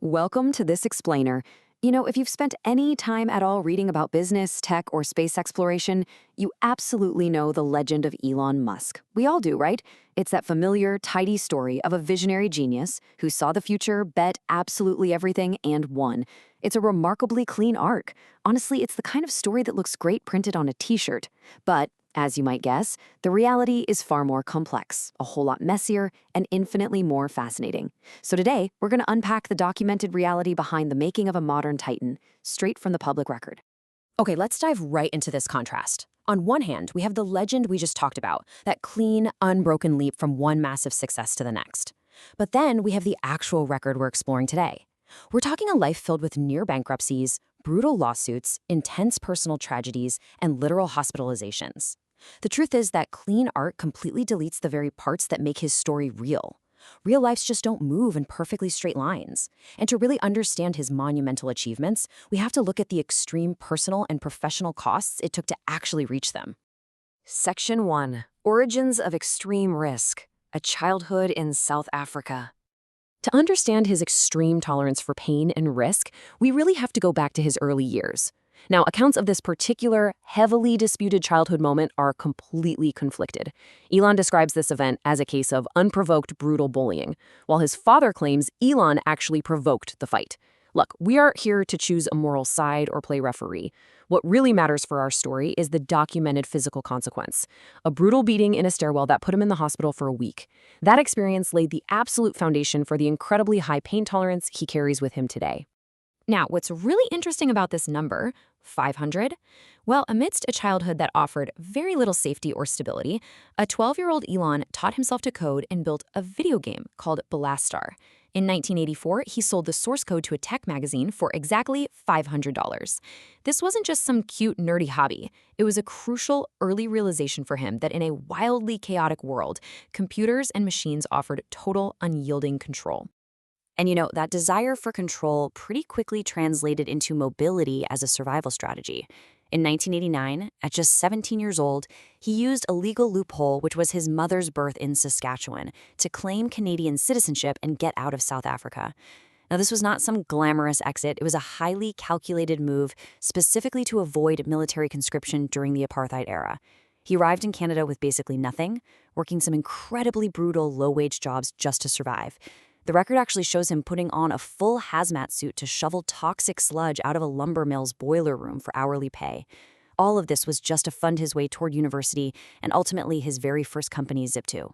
Welcome to this explainer. If you've spent any time at all reading about business, tech, or space exploration, you absolutely know the legend of Elon Musk. We all do, right? It's that familiar, tidy story of a visionary genius who saw the future, bet absolutely everything, and won. It's a remarkably clean arc. Honestly, it's the kind of story that looks great printed on a t-shirt. But as you might guess, the reality is far more complex, a whole lot messier, and infinitely more fascinating. So today, we're going to unpack the documented reality behind the making of a modern titan, straight from the public record. Okay, let's dive right into this contrast. On one hand, we have the legend we just talked about, that clean, unbroken leap from one massive success to the next. But then we have the actual record we're exploring today. We're talking a life filled with near bankruptcies, brutal lawsuits, intense personal tragedies, and literal hospitalizations. The truth is that clean art completely deletes the very parts that make his story real. Real lives just don't move in perfectly straight lines. And to really understand his monumental achievements, we have to look at the extreme personal and professional costs it took to actually reach them. Section 1. Origins of Extreme Risk. A Childhood in South Africa. To understand his extreme tolerance for pain and risk, we really have to go back to his early years. Now, accounts of this particular, heavily disputed childhood moment are completely conflicted. Elon describes this event as a case of unprovoked, brutal bullying, while his father claims Elon actually provoked the fight. Look, we aren't here to choose a moral side or play referee. What really matters for our story is the documented physical consequence. A brutal beating in a stairwell that put him in the hospital for a week. That experience laid the absolute foundation for the incredibly high pain tolerance he carries with him today. Now, what's really interesting about this number, 500, well, amidst a childhood that offered very little safety or stability, a 12-year-old Elon taught himself to code and built a video game called Belastar. In 1984, he sold the source code to a tech magazine for exactly $500. This wasn't just some cute, nerdy hobby. It was a crucial early realization for him that in a wildly chaotic world, computers and machines offered total, unyielding control. And that desire for control pretty quickly translated into mobility as a survival strategy. In 1989, at just 17 years old, he used a legal loophole, which was his mother's birth in Saskatchewan, to claim Canadian citizenship and get out of South Africa. Now, this was not some glamorous exit. It was a highly calculated move specifically to avoid military conscription during the apartheid era. He arrived in Canada with basically nothing, working some incredibly brutal low-wage jobs just to survive. The record actually shows him putting on a full hazmat suit to shovel toxic sludge out of a lumber mill's boiler room for hourly pay. All of this was just to fund his way toward university and ultimately his very first company, Zip2.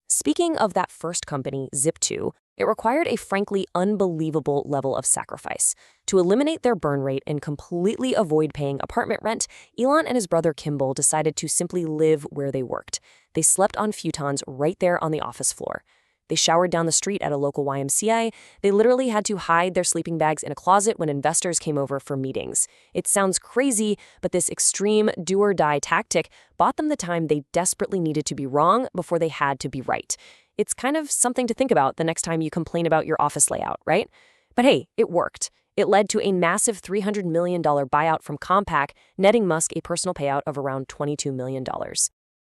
Speaking of that first company, Zip2, it required a frankly unbelievable level of sacrifice. To eliminate their burn rate and completely avoid paying apartment rent, Elon and his brother Kimball decided to simply live where they worked. They slept on futons right there on the office floor. They showered down the street at a local YMCA. They literally had to hide their sleeping bags in a closet when investors came over for meetings. It sounds crazy, but this extreme do-or-die tactic bought them the time they desperately needed to be wrong before they had to be right. It's kind of something to think about the next time you complain about your office layout, right? But hey, it worked. It led to a massive $300 million buyout from Compaq, netting Musk a personal payout of around $22 million.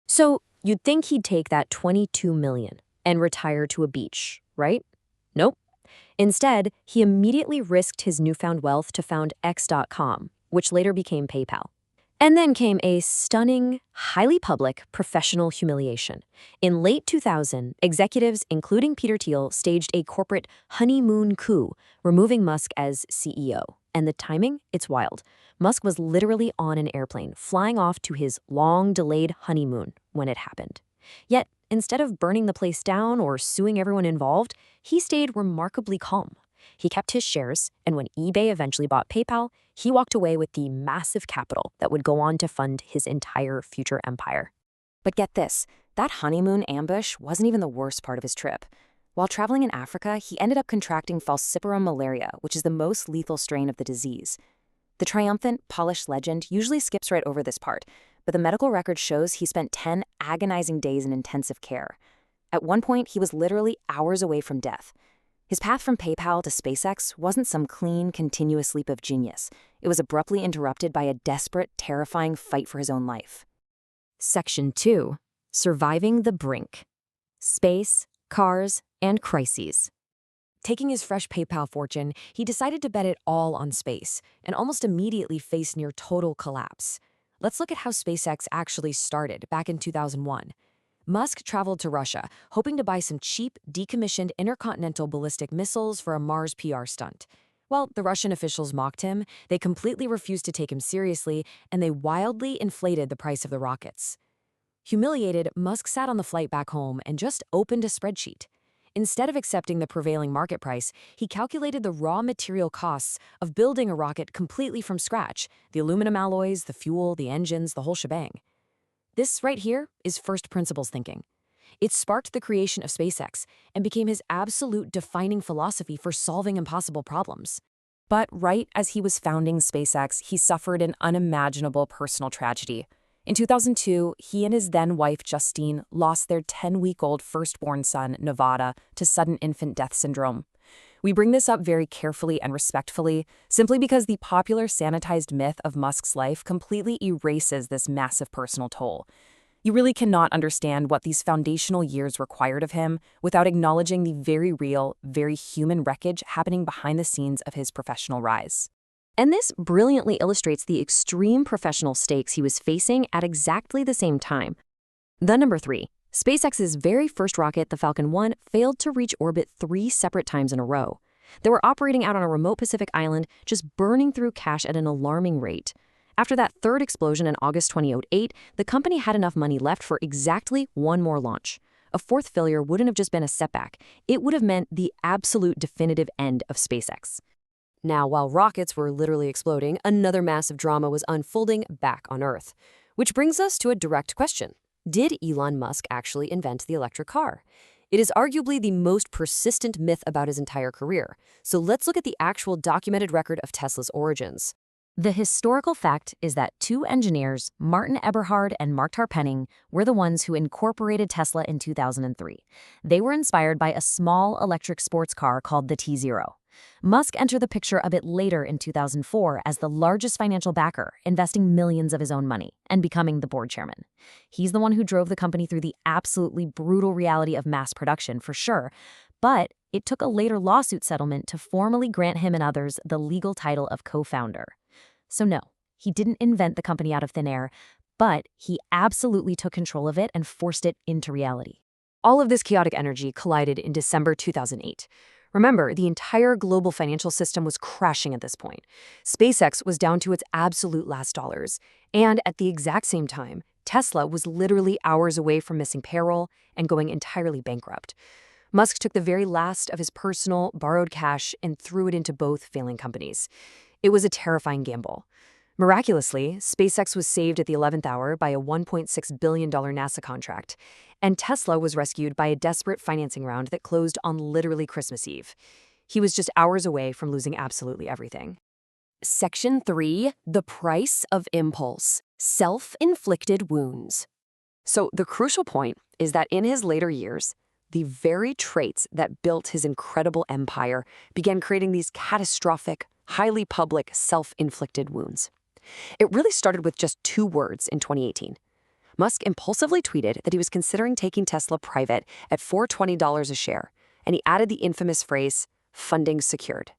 So you'd think he'd take that $22 million and retire to a beach, right? Nope. Instead, he immediately risked his newfound wealth to found X.com, which later became PayPal. And then came a stunning, highly public professional humiliation. In late 2000, executives, including Peter Thiel, staged a corporate honeymoon coup, removing Musk as CEO. And the timing? It's wild. Musk was literally on an airplane, flying off to his long-delayed honeymoon when it happened. Yet, instead of burning the place down or suing everyone involved, he stayed remarkably calm. He kept his shares, and when eBay eventually bought PayPal, he walked away with the massive capital that would go on to fund his entire future empire. But get this, that honeymoon ambush wasn't even the worst part of his trip. While traveling in Africa, he ended up contracting falciparum malaria, which is the most lethal strain of the disease. The triumphant, polished legend usually skips right over this part, but the medical record shows he spent 10 agonizing days in intensive care. At one point, he was literally hours away from death. His path from PayPal to SpaceX wasn't some clean, continuous leap of genius. It was abruptly interrupted by a desperate, terrifying fight for his own life. Section 2. Surviving the Brink. Space, Cars, and Crises. Taking his fresh PayPal fortune, he decided to bet it all on space, and almost immediately faced near total collapse. Let's look at how SpaceX actually started back in 2001. Musk traveled to Russia, hoping to buy some cheap, decommissioned intercontinental ballistic missiles for a Mars PR stunt. Well, the Russian officials mocked him, they completely refused to take him seriously, and they wildly inflated the price of the rockets. Humiliated, Musk sat on the flight back home and just opened a spreadsheet. Instead of accepting the prevailing market price, he calculated the raw material costs of building a rocket completely from scratch, the aluminum alloys, the fuel, the engines, the whole shebang. This right here is first principles thinking. It sparked the creation of SpaceX and became his absolute defining philosophy for solving impossible problems. But right as he was founding SpaceX, he suffered an unimaginable personal tragedy. In 2002, he and his then-wife Justine lost their 10-week-old firstborn son, Nevada, to sudden infant death syndrome. We bring this up very carefully and respectfully, simply because the popular sanitized myth of Musk's life completely erases this massive personal toll. You really cannot understand what these foundational years required of him without acknowledging the very real, very human wreckage happening behind the scenes of his professional rise. And this brilliantly illustrates the extreme professional stakes he was facing at exactly the same time. The number 3. SpaceX's very first rocket, the Falcon 1, failed to reach orbit 3 separate times in a row. They were operating out on a remote Pacific island, just burning through cash at an alarming rate. After that third explosion in August 2008, the company had enough money left for exactly one more launch. A fourth failure wouldn't have just been a setback. It would have meant the absolute definitive end of SpaceX. Now, while rockets were literally exploding, another massive drama was unfolding back on Earth. Which brings us to a direct question. Did Elon Musk actually invent the electric car? It is arguably the most persistent myth about his entire career. So let's look at the actual documented record of Tesla's origins. The historical fact is that 2 engineers, Martin Eberhard and Mark Tarpenning, were the ones who incorporated Tesla in 2003. They were inspired by a small electric sports car called the T0. Musk entered the picture a bit later in 2004 as the largest financial backer, investing millions of his own money and becoming the board chairman. He's the one who drove the company through the absolutely brutal reality of mass production, for sure, but it took a later lawsuit settlement to formally grant him and others the legal title of co-founder. So no, he didn't invent the company out of thin air, but he absolutely took control of it and forced it into reality. All of this chaotic energy collided in December 2008. Remember, the entire global financial system was crashing at this point. SpaceX was down to its absolute last dollars. And at the exact same time, Tesla was literally hours away from missing payroll and going entirely bankrupt. Musk took the very last of his personal, borrowed cash and threw it into both failing companies. It was a terrifying gamble. Miraculously, SpaceX was saved at the 11th hour by a $1.6 billion NASA contract, and Tesla was rescued by a desperate financing round that closed on literally Christmas Eve. He was just hours away from losing absolutely everything. Section 3, the price of impulse, self-inflicted wounds. So the crucial point is that in his later years, the very traits that built his incredible empire began creating these catastrophic, highly public, self-inflicted wounds. It really started with just 2 words in 2018. Musk impulsively tweeted that he was considering taking Tesla private at $420 a share, and he added the infamous phrase, funding secured.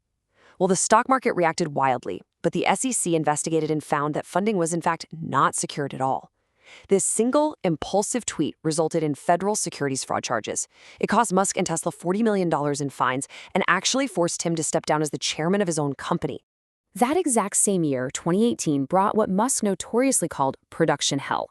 Well, the stock market reacted wildly, but the SEC investigated and found that funding was in fact not secured at all. This single, impulsive tweet resulted in federal securities fraud charges. It cost Musk and Tesla $40 million in fines and actually forced him to step down as the chairman of his own company. That exact same year, 2018, brought what Musk notoriously called production hell.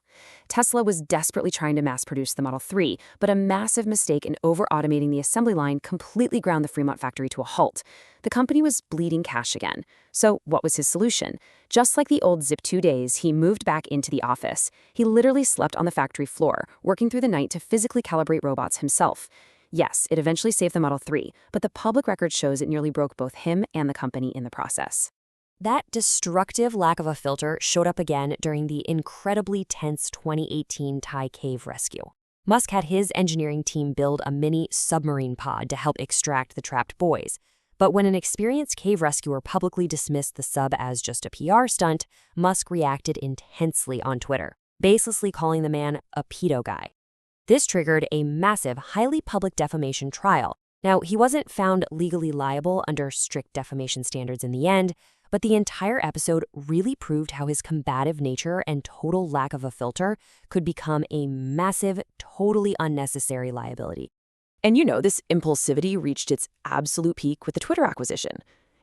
Tesla was desperately trying to mass-produce the Model 3, but a massive mistake in over-automating the assembly line completely ground the Fremont factory to a halt. The company was bleeding cash again. So what was his solution? Just like the old Zip-2 days, he moved back into the office. He literally slept on the factory floor, working through the night to physically calibrate robots himself. Yes, it eventually saved the Model 3, but the public record shows it nearly broke both him and the company in the process. That destructive lack of a filter showed up again during the incredibly tense 2018 Thai cave rescue. Musk had his engineering team build a mini submarine pod to help extract the trapped boys. But when an experienced cave rescuer publicly dismissed the sub as just a PR stunt, Musk reacted intensely on Twitter, baselessly calling the man a pedo guy. This triggered a massive, highly public defamation trial, Now, he wasn't found legally liable under strict defamation standards in the end, but the entire episode really proved how his combative nature and total lack of a filter could become a massive, totally unnecessary liability. And this impulsivity reached its absolute peak with the Twitter acquisition.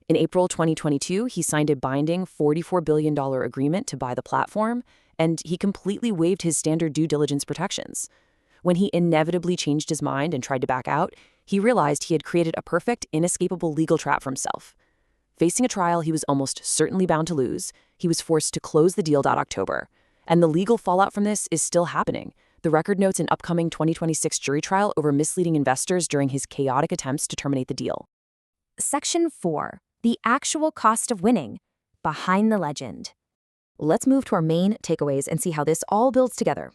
In April 2022, he signed a binding $44 billion agreement to buy the platform, and he completely waived his standard due diligence protections. When he inevitably changed his mind and tried to back out, he realized he had created a perfect, inescapable legal trap for himself. Facing a trial he was almost certainly bound to lose, he was forced to close the deal that October. And the legal fallout from this is still happening. The record notes an upcoming 2026 jury trial over misleading investors during his chaotic attempts to terminate the deal. Section 4. The actual cost of winning. Behind the legend. Let's move to our main takeaways and see how this all builds together.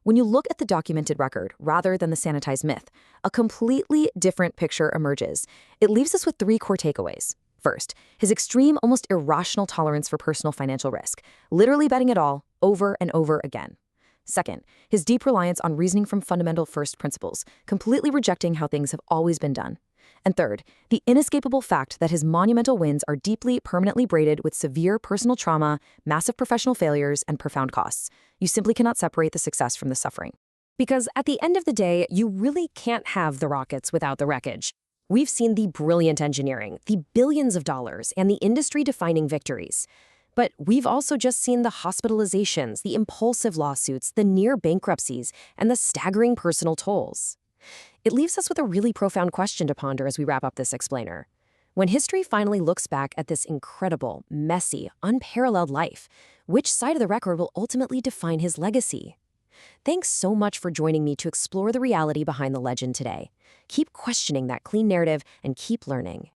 When you look at the documented record rather than the sanitized myth, a completely different picture emerges. It leaves us with 3 core takeaways. First, his extreme, almost irrational tolerance for personal financial risk, literally betting it all over and over again. Second, his deep reliance on reasoning from fundamental first principles, completely rejecting how things have always been done. And third, the inescapable fact that his monumental wins are deeply, permanently braided with severe personal trauma, massive professional failures, and profound costs. You simply cannot separate the success from the suffering. Because at the end of the day, you really can't have the rockets without the wreckage. We've seen the brilliant engineering, the billions of dollars, and the industry-defining victories. But we've also just seen the hospitalizations, the impulsive lawsuits, the near bankruptcies, and the staggering personal tolls. It leaves us with a really profound question to ponder as we wrap up this explainer. When history finally looks back at this incredible, messy, unparalleled life, which side of the record will ultimately define his legacy? Thanks so much for joining me to explore the reality behind the legend today. Keep questioning that clean narrative and keep learning.